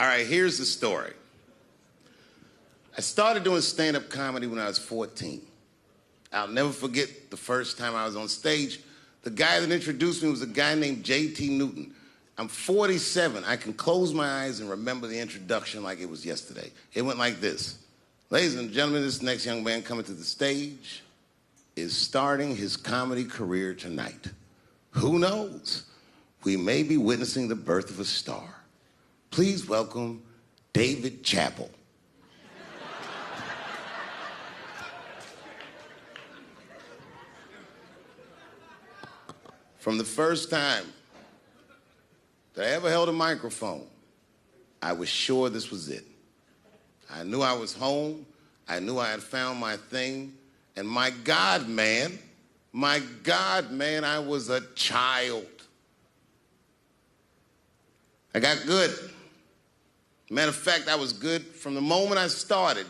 All right, here's the story. I started doing stand-up comedy when I was 14. I'll never forget the first time I was on stage. The guy that introduced me was a guy named J.T. Newton. I'm 47. I can close my eyes and remember the introduction like it was yesterday. It went like this. Ladies and gentlemen, this next young man coming to the stage is starting his comedy career tonight. Who knows? We may be witnessing the birth of a star. Please welcome David Chappelle. From the first time that I ever held a microphone, I was sure this was it. I knew I was home. I knew I had found my thing. And my God, man, I was a child. I got good. Matter of fact, I was good from the moment I started.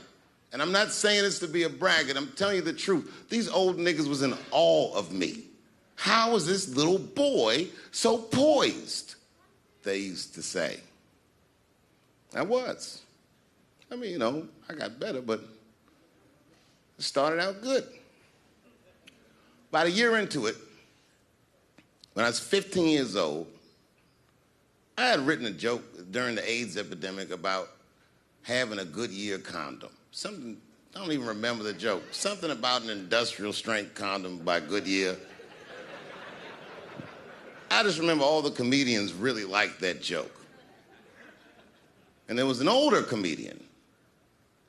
And I'm not saying this to be a braggart. I'm telling you the truth. These old niggas was in awe of me. How is this little boy so poised? They used to say. I was. I mean, you know, I got better, but it started out good. About a year into it, when I was 15 years old, I had written a joke during the AIDS epidemic about having a Goodyear condom. Something, I don't even remember the joke. Something about an industrial strength condom by Goodyear. I just remember all the comedians really liked that joke. And there was an older comedian.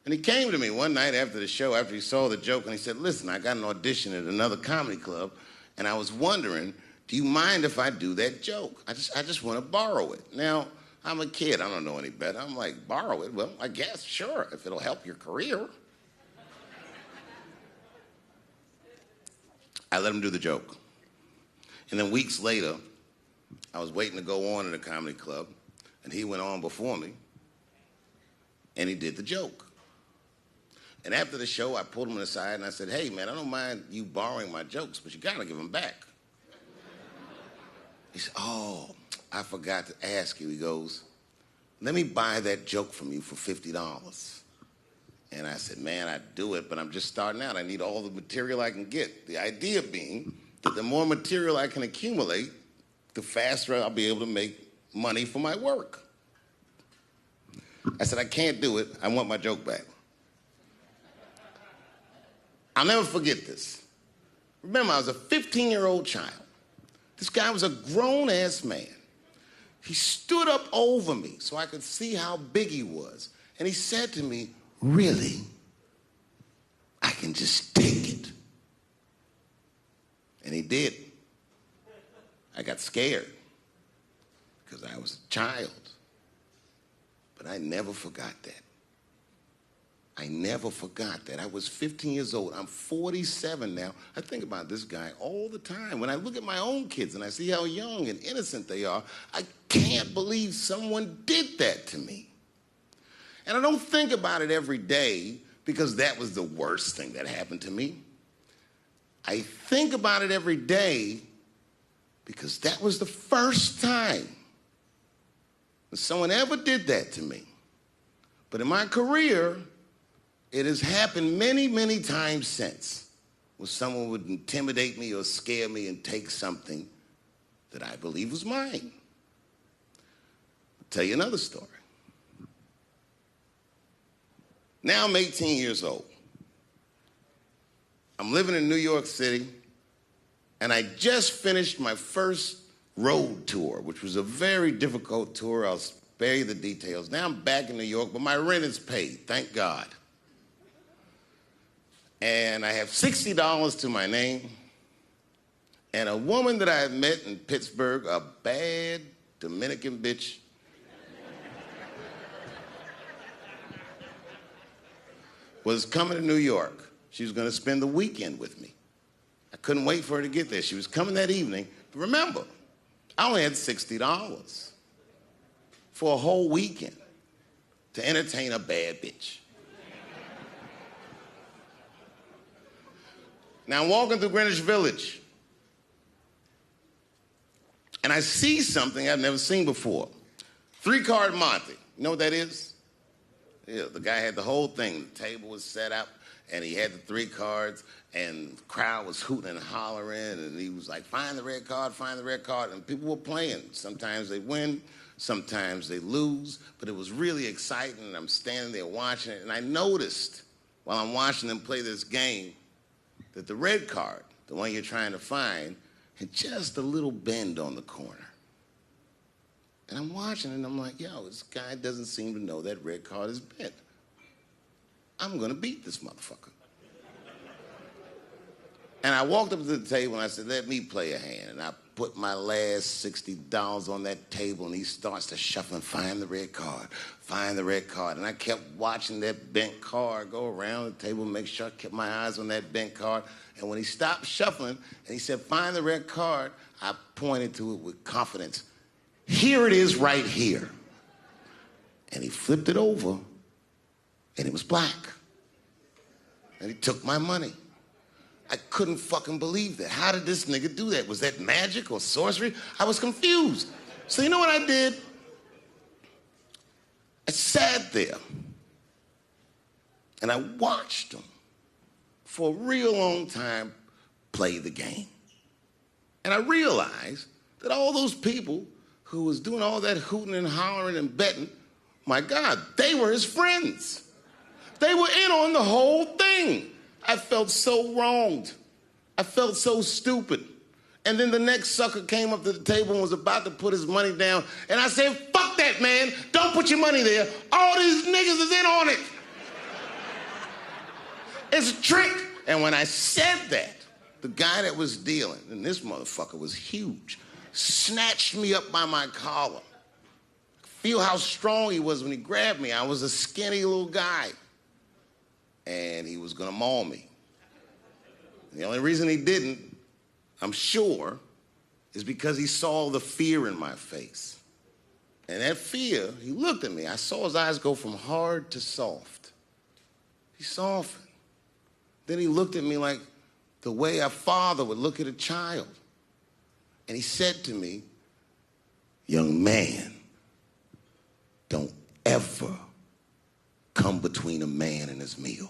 And he came to me one night after the show, after he saw the joke, and he said, listen, I got an audition at another comedy club, and I was wondering, do you mind if I do that joke? I just want to borrow it. Now, I'm a kid. I don't know any better. I'm like, borrow it? Well, I guess, sure, if it'll help your career. I let him do the joke. And then weeks later, I was waiting to go on in a comedy club, and he went on before me, and he did the joke. And after the show, I pulled him aside, and I said, hey, man, I don't mind you borrowing my jokes, but you got to give them back. He said, oh, I forgot to ask you. He goes, let me buy that joke from you for $50. And I said, man, I'd do it, but I'm just starting out. I need all the material I can get. The idea being that the more material I can accumulate, the faster I'll be able to make money for my work. I said, I can't do it. I want my joke back. I'll never forget this. Remember, I was a 15-year-old child. This guy was a grown-ass man. He stood up over me so I could see how big he was. And he said to me, really? I can just take it. And he did. I got scared because I was a child. But I never forgot that. I never forgot that. I was 15 years old. I'm 47 now. I think about this guy all the time. When I look at my own kids and I see how young and innocent they are, I can't believe someone did that to me. And I don't think about it every day because that was the worst thing that happened to me. I think about it every day because that was the first time that someone ever did that to me. But in my career, it has happened many, many times since, where someone would intimidate me or scare me and take something that I believe was mine. I'll tell you another story. Now I'm 18 years old. I'm living in New York City, and I just finished my first road tour, which was a very difficult tour. I'll spare you the details. Now I'm back in New York, but my rent is paid, thank God. And I have $60 to my name, and a woman that I had met in Pittsburgh, a bad Dominican bitch, was coming to New York. She was going to spend the weekend with me. I couldn't wait for her to get there. She was coming that evening. But remember, I only had $60 for a whole weekend to entertain a bad bitch. Now I'm walking through Greenwich Village, and I see something I've never seen before. 3-card Monte. You know what that is? Yeah, the guy had the whole thing. The table was set up, and he had the 3 cards, and the crowd was hooting and hollering, and he was like, find the red card, find the red card, and people were playing. Sometimes they win, sometimes they lose, but it was really exciting, and I'm standing there watching it, and I noticed while I'm watching them play this game that the red card, the one you're trying to find, had just a little bend on the corner. And I'm watching it, and I'm like, yo, this guy doesn't seem to know that red card is bent. I'm gonna beat this motherfucker. And I walked up to the table, and I said, let me play a hand. And I put my last $60 on that table, and he starts to shuffle and find the red card, find the red card. And I kept watching that bent card go around the table, make sure I kept my eyes on that bent card. And when he stopped shuffling, and he said, find the red card, I pointed to it with confidence. Here it is right here. And he flipped it over, and it was black. And he took my money. I couldn't fucking believe that. How did this nigga do that? Was that magic or sorcery? I was confused. So you know what I did? I sat there and I watched him for a real long time play the game. And I realized that all those people who was doing all that hooting and hollering and betting, my God, they were his friends. They were in on the whole thing. I felt so wronged. I felt so stupid. And then the next sucker came up to the table and was about to put his money down. And I said, fuck that, man. Don't put your money there. All these niggas is in on it. It's a trick. And when I said that, the guy that was dealing, and this motherfucker was huge, snatched me up by my collar. Feel how strong he was when he grabbed me. I was a skinny little guy. And he was gonna maul me. And the only reason he didn't, I'm sure, is because he saw the fear in my face. And that fear, he looked at me. I saw his eyes go from hard to soft. He softened. Then he looked at me like the way a father would look at a child. And he said to me, young man, don't ever come between a man and his meal.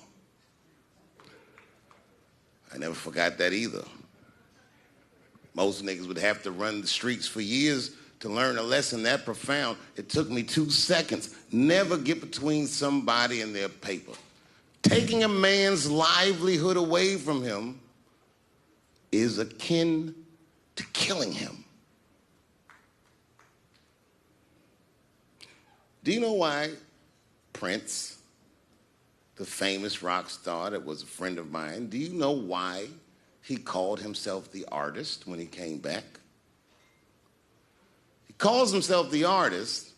I never forgot that either. Most niggas would have to run the streets for years to learn a lesson that profound. It took me 2 seconds. Never get between somebody and their paper. Taking a man's livelihood away from him is akin to killing him. Do you know why Prince, the famous rock star that was a friend of mine, do you know why he called himself the artist when he came back? He calls himself the artist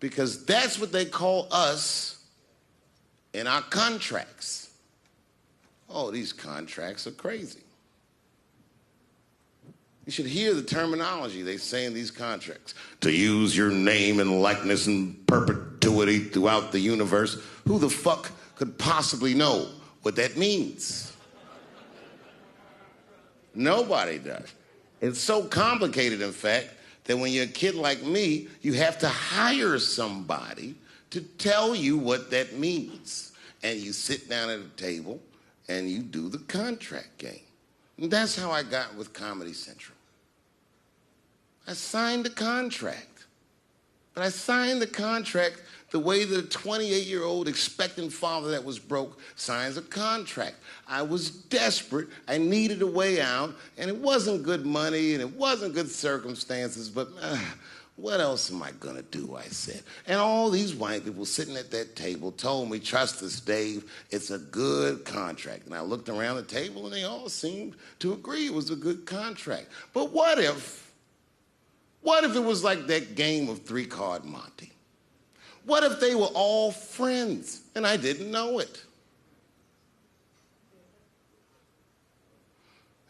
because that's what they call us in our contracts. Oh, these contracts are crazy. You should hear the terminology they say in these contracts. To use your name and likeness in perpetuity throughout the universe. Who the fuck could possibly know what that means? Nobody does. It's so complicated, in fact, that when you're a kid like me, you have to hire somebody to tell you what that means. And you sit down at a table and you do the contract game. And that's how I got with Comedy Central. I signed a contract. But I signed the contract the way that a 28-year-old expectant father that was broke signs a contract. I was desperate. I needed a way out. And it wasn't good money, and it wasn't good circumstances, but what else am I going to do, I said. And all these white people sitting at that table told me, trust us, Dave, it's a good contract. And I looked around the table, and they all seemed to agree it was a good contract. But what if it was like that game of 3-card Monte? What if they were all friends and I didn't know it?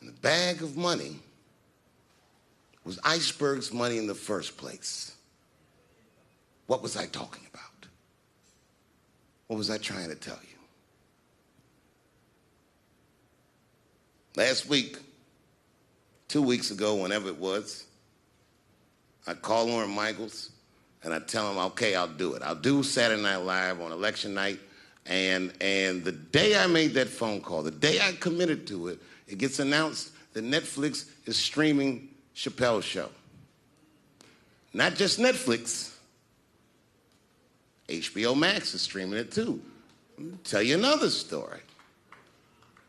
And the bag of money was Iceberg's money in the first place. What was I talking about? What was I trying to tell you? Last week, 2 weeks ago, whenever it was, I called Lauren Michaels And I tell them, okay, I'll do it. I'll do Saturday Night Live on election night. And the day I made that phone call, the day I committed to it, it gets announced that Netflix is streaming Chappelle Show. Not just Netflix. HBO Max is streaming it too. Let me tell you another story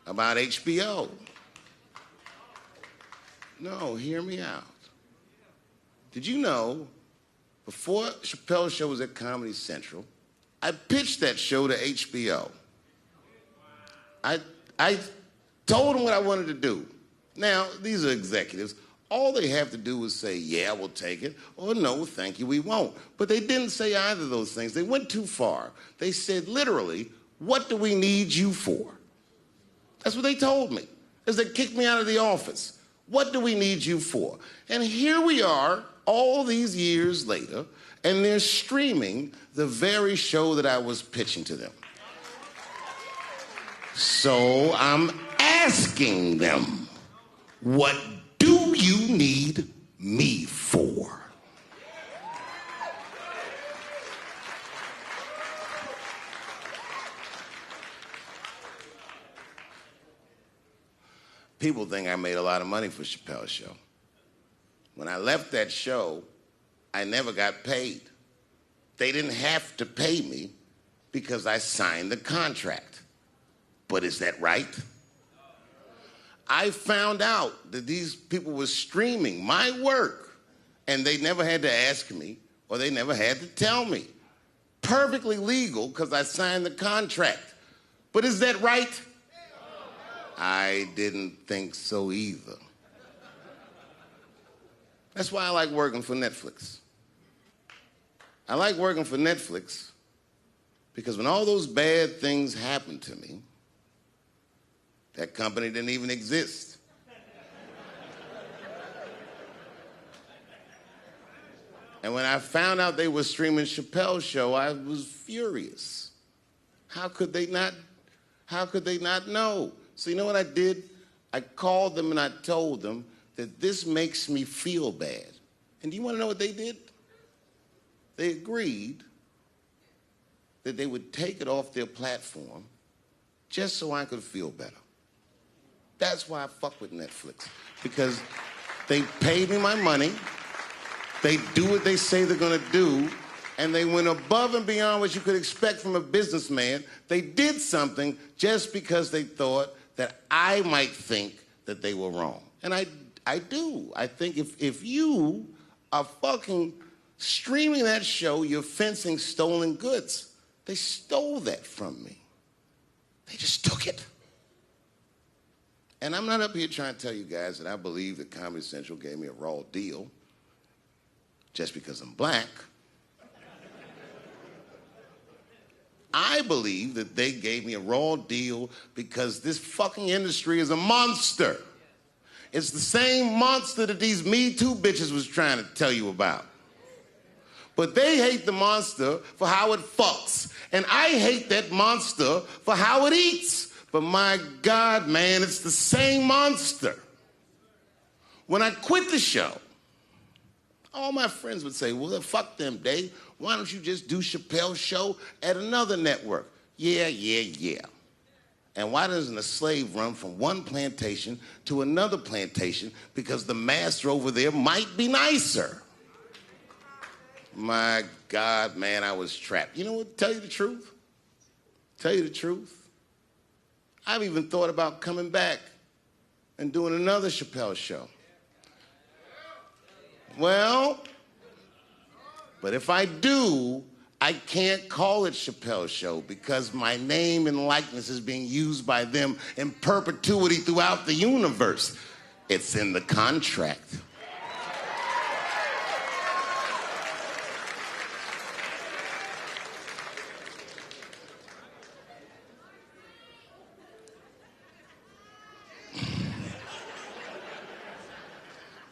about HBO. No, hear me out. Did you know, before Chappelle Show was at Comedy Central, I pitched that show to HBO. I told them what I wanted to do. Now, these are executives. All they have to do is say, yeah, we'll take it, or no, thank you, we won't. But they didn't say either of those things. They went too far. They said, literally, what do we need you for? That's what they told me, as they kicked me out of the office. What do we need you for? And here we are, all these years later, and they're streaming the very show that I was pitching to them. So I'm asking them, what do you need me for? People think I made a lot of money for Chappelle Show. When I left that show, I never got paid. They didn't have to pay me because I signed the contract. But is that right? I found out that these people were streaming my work, and they never had to ask me, or they never had to tell me. Perfectly legal because I signed the contract. But is that right? I didn't think so either. That's why I like working for Netflix. I like working for Netflix because when all those bad things happened to me, that company didn't even exist. And when I found out they were streaming Chappelle Show, I was furious. How could they not know? So you know what I did? I called them and I told them that this makes me feel bad. And do you want to know what they did? They agreed that they would take it off their platform just so I could feel better. That's why I fuck with Netflix, because they paid me my money, they do what they say they're gonna do, and they went above and beyond what you could expect from a businessman. They did something just because they thought that I might think that they were wrong. And I do. I think if you are fucking streaming that show, you're fencing stolen goods. They stole that from me. They just took it. And I'm not up here trying to tell you guys that I believe that Comedy Central gave me a raw deal just because I'm black. I believe that they gave me a raw deal because this fucking industry is a monster. It's the same monster that these Me Too bitches was trying to tell you about. But they hate the monster for how it fucks. And I hate that monster for how it eats. But my God, man, it's the same monster. When I quit the show, all my friends would say, well, fuck them, Dave. Why don't you just do Chappelle Show at another network? Yeah. And why doesn't a slave run from one plantation to another plantation because the master over there might be nicer? My God, man, I was trapped. You know what? Tell you the truth. I've even thought about coming back and doing another Chappelle Show. Well, but if I do, I can't call it Chappelle Show because my name and likeness is being used by them in perpetuity throughout the universe. It's in the contract.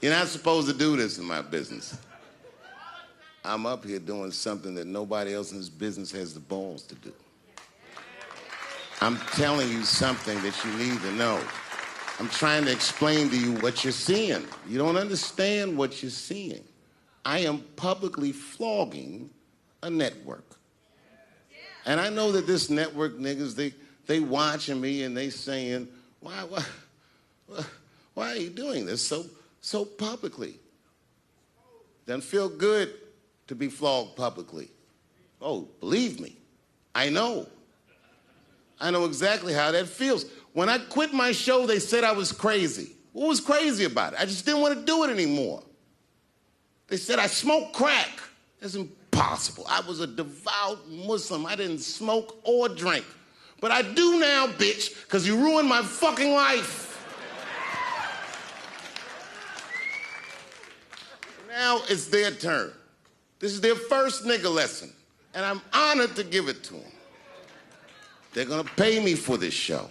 You're not supposed to do this in my business. I'm up here doing something that nobody else in this business has the balls to do. I'm telling you something that you need to know. I'm trying to explain to you what you're seeing. You don't understand what you're seeing. I am publicly flogging a network. And I know that this network niggas, they watching me and they saying, why are you doing this so publicly? Doesn't feel good to be flogged publicly. Oh, believe me, I know. I know exactly how that feels. When I quit my show, they said I was crazy. What was crazy about it? I just didn't want to do it anymore. They said I smoked crack. That's impossible. I was a devout Muslim. I didn't smoke or drink. But I do now, bitch, because you ruined my fucking life. Now it's their turn. This is their first nigga lesson, and I'm honored to give it to them. They're gonna pay me for this show.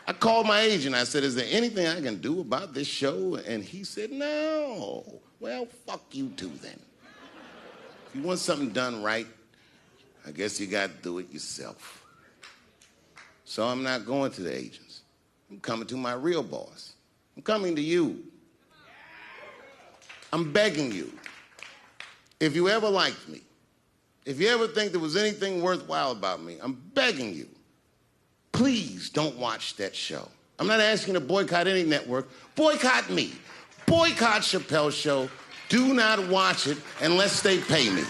I called my agent. I said, is there anything I can do about this show? And he said, no. Well, fuck you too then. If you want something done right, I guess you got to do it yourself. So I'm not going to the agents. I'm coming to my real boss. I'm coming to you. I'm begging you. If you ever liked me, if you ever think there was anything worthwhile about me, I'm begging you. Please don't watch that show. I'm not asking you to boycott any network. Boycott me. Boycott Chappelle Show. Do not watch it unless they pay me.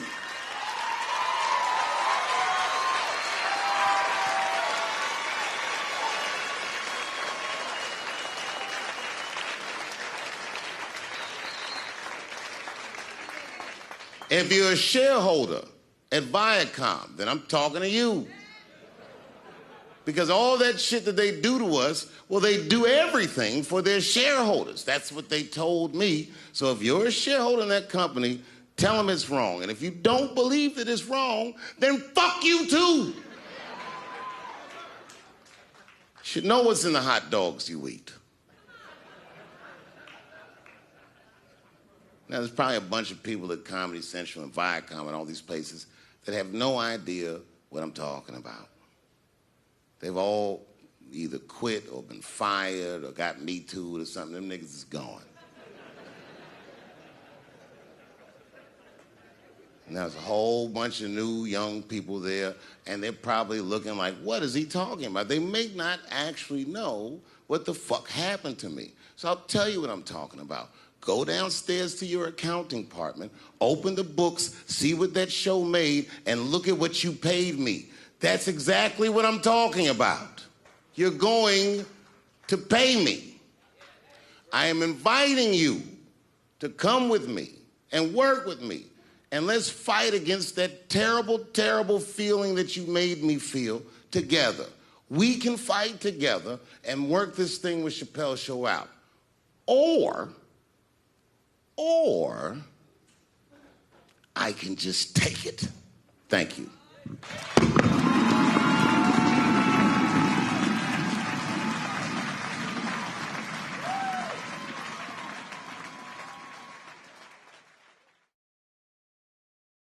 If you're a shareholder at Viacom, then I'm talking to you. Because all that shit that they do to us, well, they do everything for their shareholders. That's what they told me. So if you're a shareholder in that company, tell them it's wrong. And if you don't believe that it's wrong, then fuck you too. You should know what's in the hot dogs you eat. Now, there's probably a bunch of people at Comedy Central and Viacom and all these places that have no idea what I'm talking about. They've all either quit or been fired or got Me Too'd or something. Them niggas is gone. And there's a whole bunch of new young people there, and they're probably looking like, what is he talking about? They may not actually know what the fuck happened to me. So I'll tell you what I'm talking about. Go downstairs to your accounting department, open the books, see what that show made, and look at what you paid me. That's exactly what I'm talking about. You're going to pay me. I am inviting you to come with me and work with me, and let's fight against that terrible, terrible feeling that you made me feel together. We can fight together and work this thing with Chappelle Show out. Or I can just take it. Thank you.